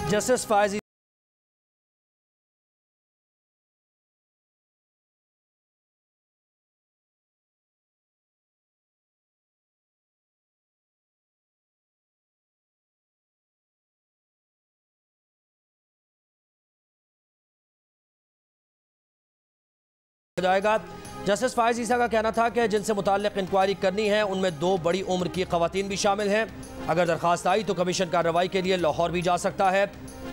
Justice फायज जाएगा। Justice फायज ईसा का कहना था कि जिनसे मुताल्लिक इंक्वायरी करनी है उनमें 2 बड़ी उम्र की खवातीन भी शामिल हैं। अगर दरखास्त आई तो कमीशन कार्रवाई के लिए लाहौर भी जा सकता है।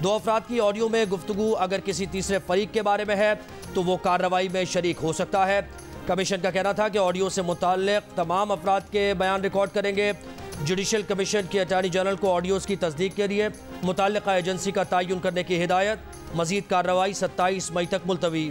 2 अफराद की ऑडियो में गुफ्तगू अगर किसी तीसरे फरीक के बारे में है तो वो कार्रवाई में शरीक हो सकता है। कमीशन का कहना था कि ऑडियो से मुताल्लिक तमाम अफराद के बयान रिकॉर्ड करेंगे। जुडिशल कमीशन की अटॉर्नी जनरल को ऑडियोज़ की तस्दीक के लिए मुतल्लिका एजेंसी का तयन करने की हिदायत। मजीद कार्रवाई 27 मई तक मुलतवी।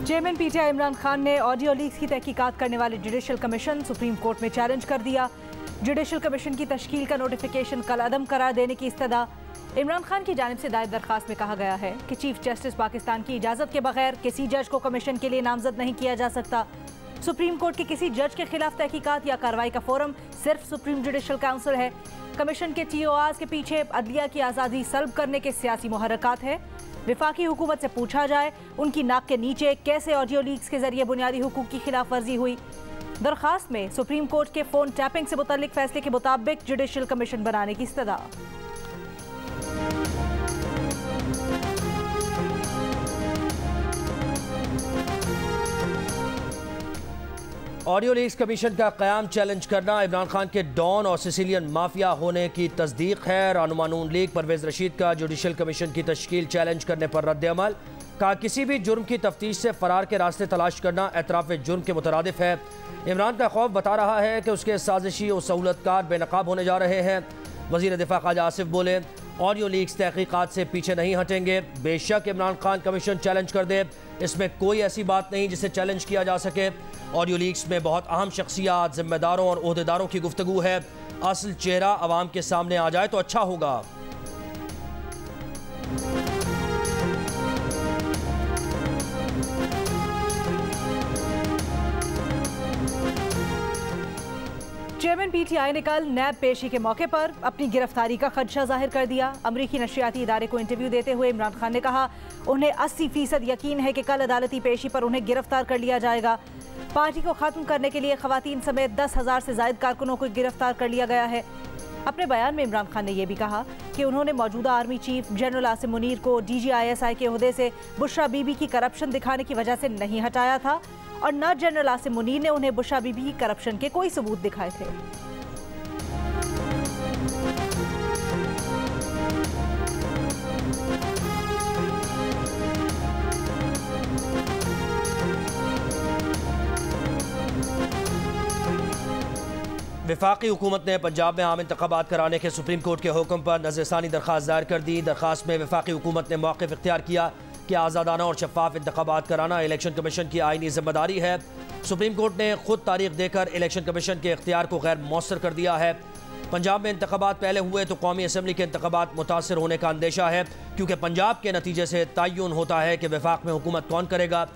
चेयरमैन पीटीआई इमरान खान ने ऑडियो लीक्स की तहकीकात करने वाले जुडिशल कमीशन सुप्रीम कोर्ट में चैलेंज कर दिया। जुडिशल कमीशन की तश्कील का नोटिफिकेशन कल अदम करार देने की इस्तदा। इमरान खान की जानिब से दायर दरखास्त में कहा गया है कि चीफ जस्टिस पाकिस्तान की इजाज़त के बगैर किसी जज को कमीशन के लिए नामजद नहीं किया जा सकता। सुप्रीम कोर्ट के किसी जज के खिलाफ तहकीकात या कार्रवाई का फोरम सिर्फ सुप्रीम जुडिशल काउंसिल है। कमीशन के TORs के पीछे अदलिया की आज़ादी सल्ब करने के सियासी मुहर्रकात है। विफाकी हुकूमत से पूछा जाए उनकी नाक के नीचे कैसे ऑडियो लीक्स के जरिए बुनियादी हुकूक की खिलाफ वर्जी हुई। दरखास्त में सुप्रीम कोर्ट के फोन टैपिंग से मुतल्लिक फैसले के मुताबिक जुडिशल कमीशन बनाने की इस्तदा। ऑडियो लीक्स कमीशन का क़याम चैलेंज करना इमरान खान के डॉन और सिसिलियन माफिया होने की तस्दीक है। रहनुमा नून लीग परवेज़ रशीद का जुडिशल कमीशन की तश्कील चैलेंज करने पर रद्द-ए-अमल। कहा किसी भी जुर्म की तफ्तीश से फरार के रास्ते तलाश करना एतराफ़ जुर्म के मुतरादिफ है। इमरान का खौफ बता रहा है कि उसके साजिशी और सहूलतकार बेनकाब होने जा रहे हैं। वज़ीर दिफा ख्वाजा आसिफ बोले ऑडियो लीक्स तहकीकात से पीछे नहीं हटेंगे। बेशक इमरान खान कमीशन चैलेंज कर दे, इसमें कोई ऐसी बात नहीं जिसे चैलेंज किया जा सके। ऑडियो लीक्स में बहुत अहम शख्सियात, जिम्मेदारों और ओहदेदारों की गुफ्तगू है। असल चेहरा अवाम के सामने आ जाए तो अच्छा होगा। चेयरमैन पीटीआई ने कल नैब पेशी के मौके पर अपनी गिरफ्तारी का खदशा जाहिर कर दिया। अमरीकी नशरियाती इदारे को इंटरव्यू देते हुए इमरान खान ने कहा उन्हें 80% यकीन है कि कल अदालती पेशी पर उन्हें गिरफ्तार कर लिया जाएगा। पार्टी को खत्म करने के लिए खवातीन समेत 10,000 से ज्यादा कारकुनों को गिरफ्तार कर लिया गया है। अपने बयान में इमरान खान ने यह भी कहा कि उन्होंने मौजूदा army chief general Asim Munir को DGISI के ओहदे से बुशरा बीबी की करप्शन दिखाने की वजह से नहीं हटाया था और न जनरल आसिम मुनीर ने उन्हें बुशरा बीबी की करप्शन के कोई सबूत दिखाए थे। वफाकी हुकूमत ने पंजाब में आम इंतखाबात कराने के सुप्रीम कोर्ट के हुक्म पर नज़रसानी दरखास्त दायर कर दी। दरखास्त में वफाकी हुकूमत ने मौक़िफ़ इख्तियार किया कि आज़ादाना और शफाफ इंतखाबात कराना इलेक्शन कमीशन की आईनी जिम्मेदारी है। सुप्रीम कोर्ट ने खुद तारीख देकर इलेक्शन कमीशन के इख्तियार को गैर मौसर कर दिया है। पंजाब में इंतखाबात पहले हुए तो कौमी असम्बली के इंतखाबात मुतासर होने का अंदेशा है, क्योंकि पंजाब के नतीजे से तयन होता है कि वफाक में हुकूमत कौन करेगा।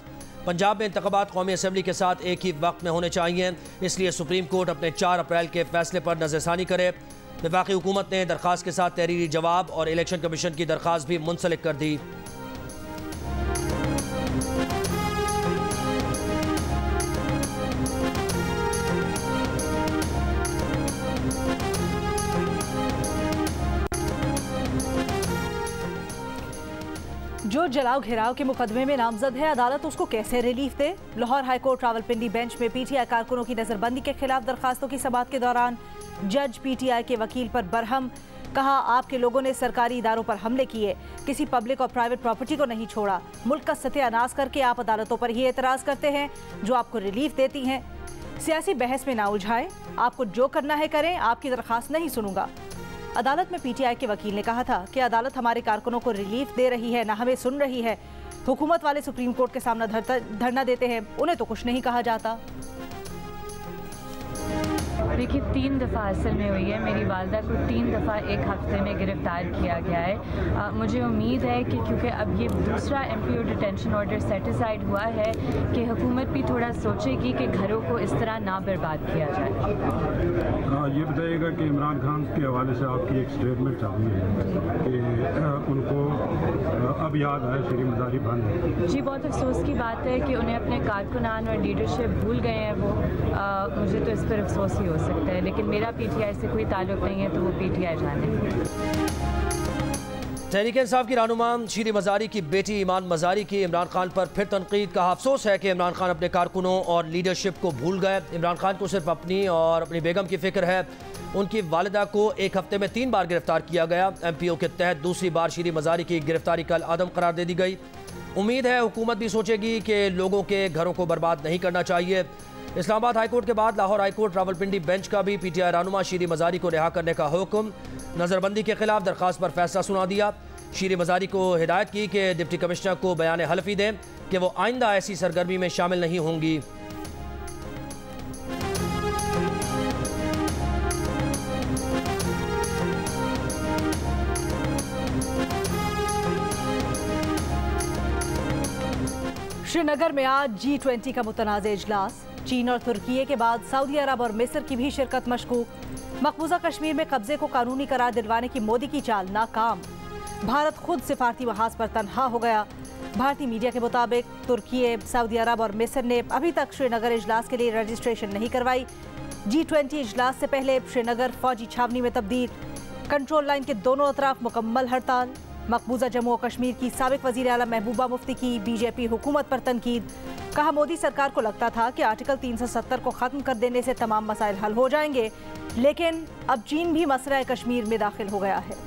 पंजाब में इंतखाबात कौमी असम्बली के साथ एक ही वक्त में होने चाहिए, इसलिए सुप्रीम कोर्ट अपने 4 अप्रैल के फैसले पर नज़रसानी करे। वफाकी हुकूमत ने दरखास्त के साथ तहरीरी जवाब और इलेक्शन कमीशन की दरखास्त भी मुंसलिक कर दी। जो जलाओ घेराव के मुकदमे में नामजद है, अदालत उसको कैसे रिलीफ दे। लाहौर हाईकोर्ट रावलपिंडी बेंच में पीटीआई कारकुनों की नजरबंदी के खिलाफ दरखास्तों की समाअत के दौरान जज पीटीआई के वकील पर बरहम। कहा आपके लोगों ने सरकारी इदारों पर हमले किए, किसी पब्लिक और प्राइवेट प्रॉपर्टी को नहीं छोड़ा। मुल्क का सत्यानाश करके आप अदालतों पर ही एतराज करते हैं जो आपको रिलीफ देती हैं। सियासी बहस में ना उलझाएं, आपको जो करना है करें, आपकी दरखास्त नहीं सुनूंगा। अदालत में पीटीआई के वकील ने कहा था कि अदालत हमारे कारकुनों को रिलीफ दे रही है, ना हमें सुन रही है। हुकूमत वाले सुप्रीम कोर्ट के सामने धरना देते हैं, उन्हें तो कुछ नहीं कहा जाता। देखिए 3 दफ़ा असल में हुई है। मेरी वालदा को 3 दफ़ा एक हफ्ते में गिरफ़्तार किया गया है। मुझे उम्मीद है कि क्योंकि अब ये दूसरा MPO डिटेंशन ऑर्डर सेटिसाइड हुआ है कि हुकूमत भी थोड़ा सोचेगी कि घरों को इस तरह ना बर्बाद किया जाए। ये बताइएगा कि इमरान खान के हवाले से आपकी एक स्टेटमेंट आई है कि उनको अब याद आया शरी मज़ारी बंद। जी, बहुत अफसोस की बात है कि उन्हें अपने कारकुनान और लीडरशिप भूल गए हैं वो। मुझे तो इस पर अफसोस ही हो सकता है, लेकिन मेरा PTI से कोई ताल्लुक़ नहीं है, तो वो PTI जाने। तहरीक इंसाफ की रहनुमा शीरी मज़ारी की बेटी ईमान मज़ारी की इमरान खान पर फिर तनकीद का अफसोस है कि इमरान खान अपने कारकुनों और लीडरशिप को भूल गए। इमरान खान को सिर्फ अपनी और अपनी बेगम की फिक्र है। उनकी वालिदा को एक हफ्ते में 3 बार गिरफ्तार किया गया। MPO के तहत दूसरी बार शीरी मज़ारी की गिरफ्तारी कल आदम करार दे दी गई। उम्मीद है हुकूमत भी सोचेगी कि लोगों के घरों को बर्बाद नहीं करना चाहिए। इस्लामाबाद हाईकोर्ट के बाद लाहौर हाईकोर्ट रावलपिंडी बेंच का भी PTI रहनुमा शीरी मज़ारी को रिहा करने का हुक्म। नज़रबंदी के खिलाफ दरख्वास्त पर फैसला सुना दिया। शीरी मज़ारी को हिदायत की कि डिप्टी कमिश्नर को बयान हल्फी दें कि वो आइंदा ऐसी सरगर्मी में शामिल नहीं होंगी। श्रीनगर में आज G20 का मुतनाज़ इजलास। चीन और तुर्की के बाद सऊदी अरब और मिस्र की भी शिरकत मशकूक। मकबूजा कश्मीर में कब्जे को कानूनी करार दिलवाने की मोदी की चाल नाकाम। भारत खुद सिफारती महाज पर तनहा हो गया। भारतीय मीडिया के मुताबिक तुर्की, सऊदी अरब और मिस्र ने अभी तक श्रीनगर इजलास के लिए रजिस्ट्रेशन नहीं करवाई। G20 इजलास से पहले श्रीनगर फौजी छावनी में तब्दील। कंट्रोल लाइन के दोनों अतराफ मुकम्मल हड़ताल। मकबूजा जम्मू और कश्मीर की साबिक वज़ीर आला महबूबा मुफ्ती की BJP हुकूमत पर तनकीद। कहा, मोदी सरकार को लगता था कि आर्टिकल 370 को ख़त्म कर देने से तमाम मसाइल हल हो जाएंगे, लेकिन अब चीन भी मसला कश्मीर में दाखिल हो गया है।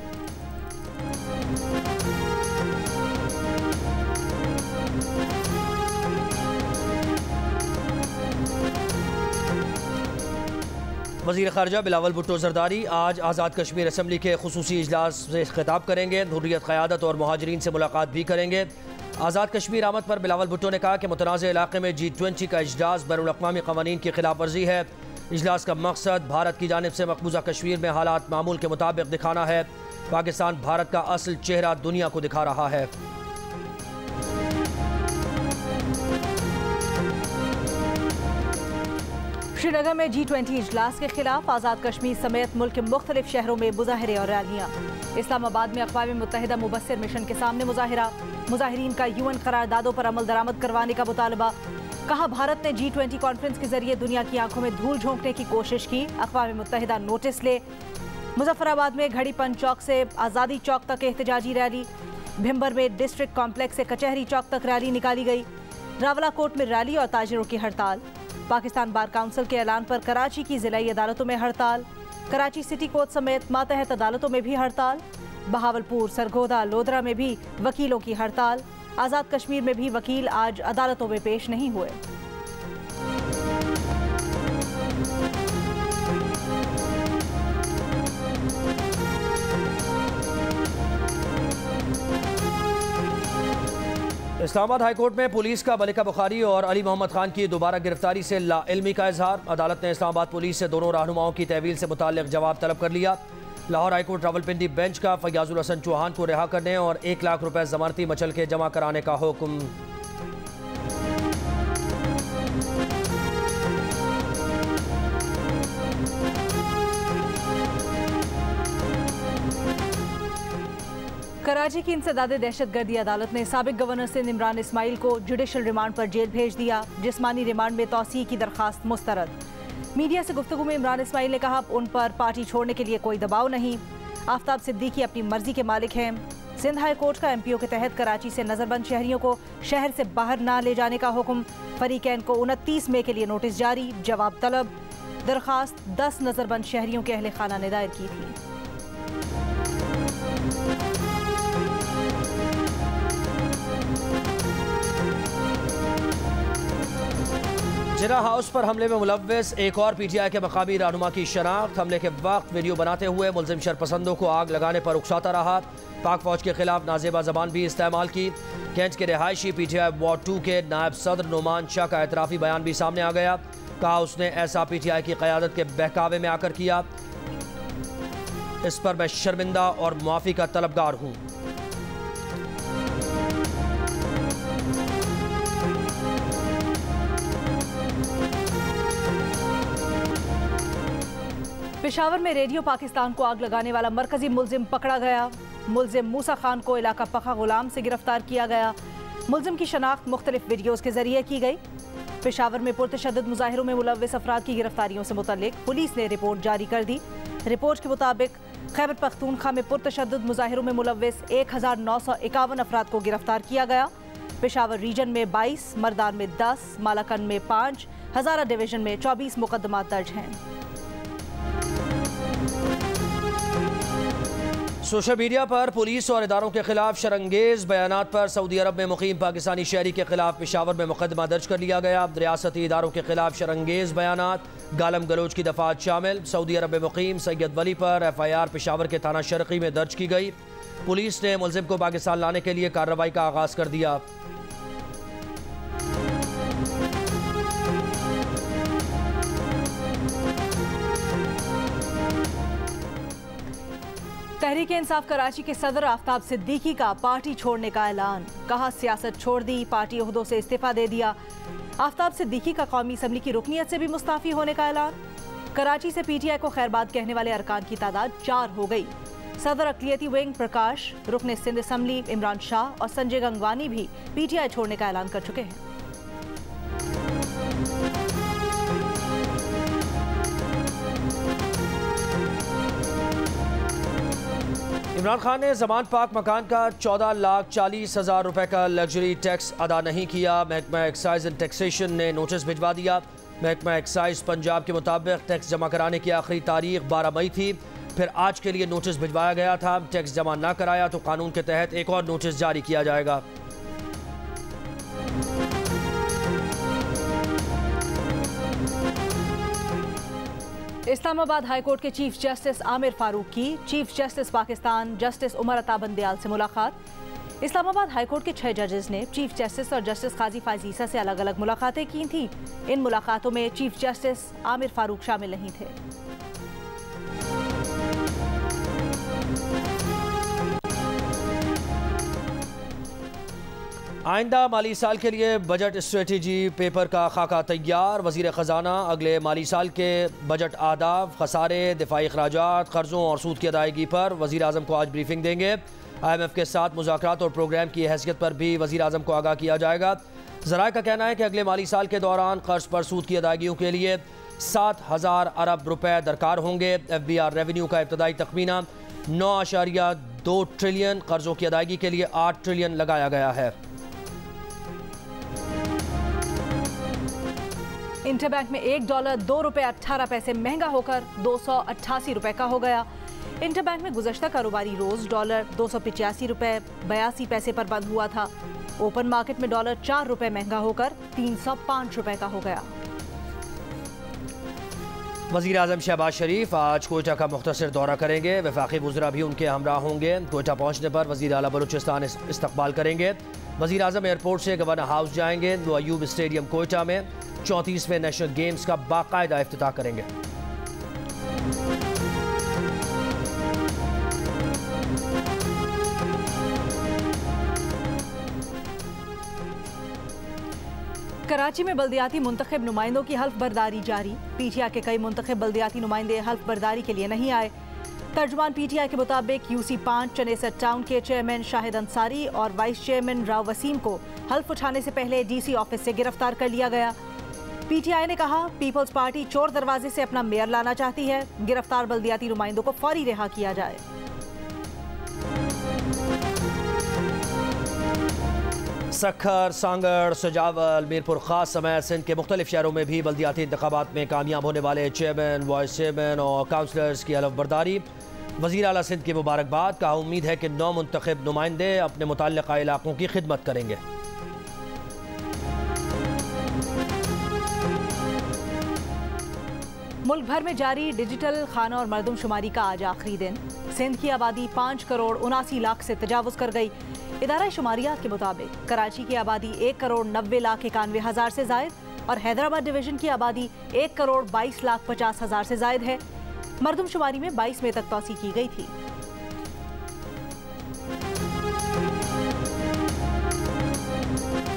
वज़ीर ख़ारजा बिलावल भुट्टो ज़रदारी आज आज़ाद कश्मीर असम्बली के खुसूसी इजलास से खिताब करेंगे। हुर्रियत क़यादत और मुहाजिरीन से मुलाकात भी करेंगे। आज़ाद कश्मीर आमद पर बिलावल भुट्टो ने कहा कि मुतनाज़ इलाक़े में G20 का इजलास बैनुल-अक़वामी क़वानीन की खिलाफ वर्जी है। इजलास का मकसद भारत की जानिब से मकबूजा कश्मीर में हालात मामूल के मुताबिक दिखाना है। पाकिस्तान भारत का असल चेहरा दुनिया को दिखा रहा है। श्रीनगर में G20 इजलास के खिलाफ आज़ाद कश्मीर समेत मुल्क के मुख्तलिफ शहरों में मुजाहरे और रैलियाँ। इस्लामाबाद में अक़वाम मुत्तहिदा मुबस्सिर मिशन के सामने मुजाहरा। मुजाहिरीन का UN करारदादों पर अमल दरामद करवाने का मुतालबा। कहा, भारत ने G20 कॉन्फ्रेंस के जरिए दुनिया की आंखों में धूल झोंकने की कोशिश की। अक़वाम मुत्तहिदा नोटिस ले। मुजफ्फराबाद में घड़ी पंच चौक से आज़ादी चौक तक एहतजाजी रैली। भिम्बर में डिस्ट्रिक्ट कॉम्प्लेक्स से कचहरी चौक तक रैली निकाली गई। रावलाकोट में रैली और ताजिरों की हड़ताल। पाकिस्तान बार काउंसिल के ऐलान पर कराची की ज़िलाई अदालतों में हड़ताल। कराची सिटी कोर्ट समेत मातहत अदालतों में भी हड़ताल। बहावलपुर, सरगोदा, लोधरा में भी वकीलों की हड़ताल। आज़ाद कश्मीर में भी वकील आज अदालतों में पेश नहीं हुए। इस्लामाबाद हाईकोर्ट में पुलिस का मलिका बुखारी और अली मोहम्मद खान की दोबारा गिरफ्तारी से लाइल्मी का इजहार। अदालत ने इस्लामाबाद पुलिस से दोनों रहनुमाओं की तहवील से मुताल्लिक जवाब तलब कर लिया। लाहौर हाईकोर्ट रावलपिंडी बेंच का फयाजुल हसन चौहान को रिहा करने और 1 लाख रुपए जमानती मचल के जमा कराने का हुक्म। कराची की इंसदादे दहशतगर्दी अदालत ने साबिक गवर्नर सिंध इमरान इस्माइल को जुडिशल रिमांड पर जेल भेज दिया। जिस्मानी रिमांड में तौसीह की दरखास्त मुस्तरद। मीडिया से गुफ्तगू में इमरान इस्माइल ने कहा, उन पर पार्टी छोड़ने के लिए कोई दबाव नहीं। आफ्ताब सिद्दीकी अपनी मर्जी के मालिक हैं। सिंध हाई कोर्ट का MPO के तहत कराची से नजरबंद शहरियों को शहर से बाहर ना ले जाने का हुक्म। फरीकैन को 29 मई के लिए नोटिस जारी। जवाब तलब। दरखास्त 10 नजरबंद शहरियों के अहले खाना ने दायर की थी। जिना हाउस पर हमले में मुलव्वस एक और PTI के मकामी रहनुमा की शनाख्त। हमले के वक्त वीडियो बनाते हुए मुलजिम शरपसंदों को आग लगाने पर उकसाता रहा। पाक फौज के खिलाफ नाजेबा जबान भी इस्तेमाल की। कैंच के रिहायशी PTI वार्ड 2 के नायब सदर नुमान शाह का एतराफ़ी बयान भी सामने आ गया। कहा उसने ऐसा PTI की क़यादत के बहकावे में आकर किया। इस पर मैं शर्मिंदा और माफ़ी का तलबगार हूँ। पेशावर में रेडियो पाकिस्तान को आग लगाने वाला मरकजी मुलजिम पकड़ा गया। मुलजिम मूसा खान को इलाका पखा गुलाम से गिरफ्तार किया गया। मुलजिम की शनाख्त मुख्तलिफ वीडियोज़ के जरिए की गई। पेशावर में पुरतशद्दुद मुजाहिरों में मुलव्विस अफराद की गिरफ्तारियों से मुतल्लिक पुलिस ने रिपोर्ट जारी कर दी। रिपोर्ट के मुताबिक खैबर पख्तूनख्वा में पुरतशद्दुद मुजाहिरों में मुलव्विस 1951 अफराद को गिरफ्तार किया गया। पेशावर रीजन में 22, मर्दान में 10, मालाकन में 5, हज़ारा डिवीजन में 24 मुकदमात दर्ज हैं। सोशल मीडिया पर पुलिस और इदारों के खिलाफ शरंगेज बयानात पर सऊदी अरब में मुकीम पाकिस्तानी शहरी के खिलाफ पेशावर में मुकदमा दर्ज कर लिया गया। रियासती इदारों के खिलाफ शरंगेज बयानात, गालम गलोच की दफात शामिल। सऊदी अरब में मुकीम सैयद वली पर FIR पेशावर के थाना शर्की में दर्ज की गई। पुलिस ने मुलजिम को पाकिस्तान लाने के लिए कार्रवाई का आगाज कर दिया। तहरीक इंसाफ कराची के सदर आफ्ताब सिद्दीकी का पार्टी छोड़ने का ऐलान। कहा सियासत छोड़ दी, पार्टी ओहदों से इस्तीफा दे दिया। आफ्ताब सिद्दीकी का कौमी असम्बली की रुकनियत से भी मुस्ताफी होने का ऐलान। कराची से PTI को खैरबाद कहने वाले अरकान की तादाद 4 हो गई। सदर अक़लियती विंग प्रकाश, रुकन सिंध असम्बली इमरान शाह और संजय गंगवानी भी PTI छोड़ने का ऐलान कर चुके हैं। इमरान खान ने जमान पाक मकान का 14,40,000 रुपए का लग्जरी टैक्स अदा नहीं किया। महकमा एक्साइज एंड टैक्सेशन ने नोटिस भिजवा दिया। महकमा एक्साइज पंजाब के मुताबिक टैक्स जमा कराने की आखिरी तारीख 12 मई थी। फिर आज के लिए नोटिस भिजवाया गया था। टैक्स जमा ना कराया तो कानून के तहत एक और नोटिस जारी किया जाएगा। इस्लामाबाद हाईकोर्ट के चीफ जस्टिस आमिर फारूक की chief justice Pakistan justice Umar Ata Bandial से मुलाकात। इस्लामाबाद हाईकोर्ट के 6 जजेस ने चीफ जस्टिस और जस्टिस काजी फाइज ईसा से अलग अलग मुलाकातें की थी। इन मुलाकातों में चीफ जस्टिस आमिर फारूक शामिल नहीं थे। आइंदा माली साल के लिए बजट स्ट्रेटजी पेपर का खाका तैयार। वज़ीर ख़जाना अगले माली साल के बजट आहदाफ, खसारे, दिफाई अखराजात, कर्ज़ों और सूद की अदायगी पर वज़ीर आज़म को आज ब्रीफिंग देंगे। IMF के साथ मुज़ाकरात और प्रोग्राम की हैसियत पर भी वज़ीर आज़म को आगाह किया जाएगा। ज़राए का कहना है कि अगले माली साल के दौरान कर्ज पर सूद की अदायगियों के लिए 7,000 अरब रुपए दरकार होंगे। FBR रेवेन्यू का इब्तदाई तखमीना 9.2 ट्रिलियन, कर्जों की अदायगी के लिए 8 ट्रिलियन लगाया गया है। इंटरबैंक में $1 $2.18 महंगा होकर 288 रुपए का हो गया। इंटरबैंक में गुज़श्ता कारोबारी रोज $285.82 पर बंद हुआ था। ओपन मार्केट में $4 महंगा होकर 305 रुपए का हो गया। वज़ीर आज़म शहबाज शरीफ आज कोयटा का मुख्तसर दौरा करेंगे। वफाकी वज़रा भी उनके हमरा होंगे। कोयटा पहुँचने पर वज़ीर आला बलूचिस्तान इस्तकबाल करेंगे। वज़ीर आज़म एयरपोर्ट से गवर्नर हाउस जाएंगे। अयूब स्टेडियम कोयटा में 34वें नेशनल गेम्स का बाकायदा इफ्तिताह करेंगे। कराची में बल्दियाती मुंतखब नुमाइंदों की हल्फ बर्दारी जारी। PTI के कई मुंतखब बल्दियाती नुमाइंदे हल्फ बर्दारी के लिए नहीं आए। तर्जुमान PTI के मुताबिक UC5 चनेसर टाउन के चेयरमैन शाहिद अंसारी और वाइस चेयरमैन राव वसीम को हल्फ उठाने से पहले DC ऑफिस से गिरफ्तार कर लिया गया। PTI ने कहा पीपल्स पार्टी चोर दरवाजे से अपना मेयर लाना चाहती है। गिरफ्तार बल्दियाती नुमाइंदों को फौरी रिहा किया जाए। सखर, सांगड़, सजावल, मीरपुर खास समेत सिंध के मुख्तलिफ शहरों में भी बल्दियाती इंतखाबात में कामयाब होने वाले चेयरमैन, वाइस चेयरमैन और काउंसलर्स की हलफ बर्दारी। वज़ीर आला सिंध की मुबारकबाद। कहा उम्मीद है कि 9 मुंतखब नुमाइंदे अपने मुतल्लिक़ा इलाकों की खिदमत करेंगे। मुल्क भर में जारी डिजिटल खाना और मरदमशुमारी का आज आखिरी दिन। सिंध की आबादी 5,79,00,000 से तजावुज़ कर गई। इदारा शुमारियात के मुताबिक कराची की आबादी 1,90,91,000 से ज़ायद, और हैदराबाद डिवीजन की आबादी 1,22,50,000 से जायद है। मरदमशुमारी में 22 मई तक तौसी की गई थी।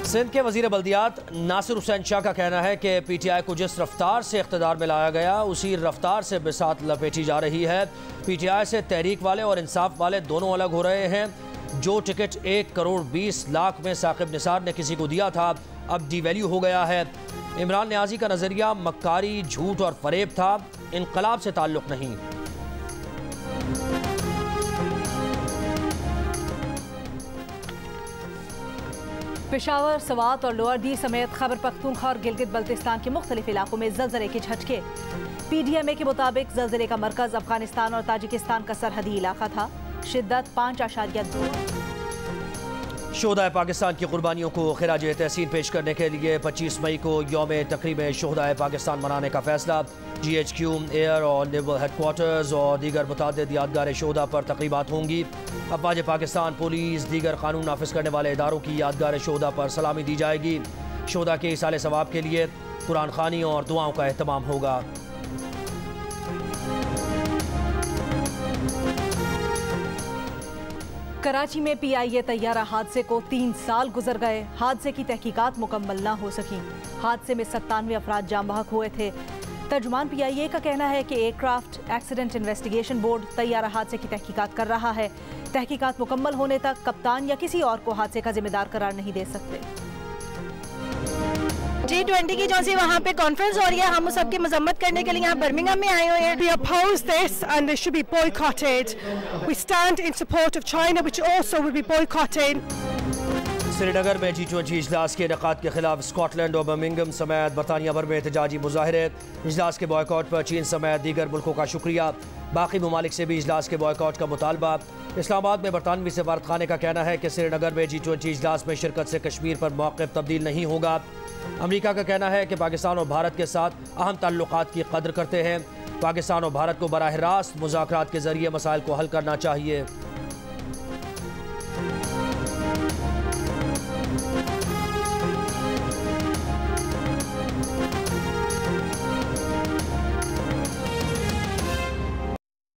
सिंध के वजीर बल्दियात नासिर हुसैन शाह का कहना है कि PTI को जिस रफ्तार से इख्तिदार में लाया गया उसी रफ्तार से बिसात लपेटी जा रही है। PTI से तहरीक वाले और इंसाफ वाले दोनों अलग हो रहे हैं। जो टिकट 1,20,00,000 में साकिब निसार ने किसी को दिया था अब डिवैल्यू हो गया है। इमरान न्याजी का नजरिया मक्कारी, झूठ और फरेब था, इनकलाब से ताल्लुक नहीं। पेशावर, सवात और लोअर दी समेत खैबर पख्तूनख्वा और गिलगित बल्तिस्तान के मुख्तलिफ इलाकों में जलजले के झटके। PDMA के मुताबिक जलजले का मरकज अफगानिस्तान और ताजिकिस्तान का सरहदी इलाका था। शिद्दत 5.2। शोहदाए पाकिस्तान की कुर्बानियों को खिराज तहसीन पेश करने के लिए 25 मई को यौम तकरीब शोहदाए पाकिस्तान मनाने का फैसला। GHQ, एयर और नेवल हेडक्वार्टर्स और दीगर मुतादिद यादगार शोहदा पर तकरीबात होंगी। अफवाज पाकिस्तान, पुलिस, दीगर कानून नाफिज करने वाले इदारों की यादगार शोहदा पर सलामी दी जाएगी। शोहदा के इसाले सवाब के लिए कुरान खानी और दुआओं का एहतमाम होगा। कराची में PIA तैयारा हादसे को 3 साल गुजर गए। हादसे की तहकीकात मुकम्मल न हो सकी। हादसे में 97 अफराद जाम बहक हुए थे। तर्जुमान PIA का कहना है कि एयरक्राफ्ट एक्सीडेंट इन्वेस्टिगेशन बोर्ड तैयारा हादसे की तहकीकात कर रहा है। तहकीकात मुकम्मल होने तक कप्तान या किसी और को हादसे का जिम्मेदार करार नहीं दे सकते। G20 की जो सी वहाँ पे कॉन्फ्रेंस हो रही है, हम सबकी मजम्मत करने के लिए यहाँ बर्मिंघम में आए हुए हैं। We oppose this and this should be boycotted. We stand in support of China, which also will be boycotting. Srinagar में G20 इजलास के इनेकाद के खिलाफ स्कॉटलैंड और बर्मिंघम समेत बरतानिया भर में एहतजाजी मुजाहरे। इजलास के बॉयकॉट पर चीन समेत दीगर मुल्कों का शुक्रिया। बाकी ममालिक से भी इजलास के बॉयकॉट का मुतालबा। इस्लामाबाद में बरतानवी सफारतखाने का कहना है कि श्रीनगर में G20 इजलास में शिरकत से कश्मीर पर मौक़िफ़ तब्दील नहीं होगा। अमरीका का कहना है कि पाकिस्तान और भारत के साथ अहम ताल्लुकात की कदर करते हैं। पाकिस्तान और भारत को बराह रास्त मुज़ाकरात के जरिए मसाइल को हल करना चाहिए।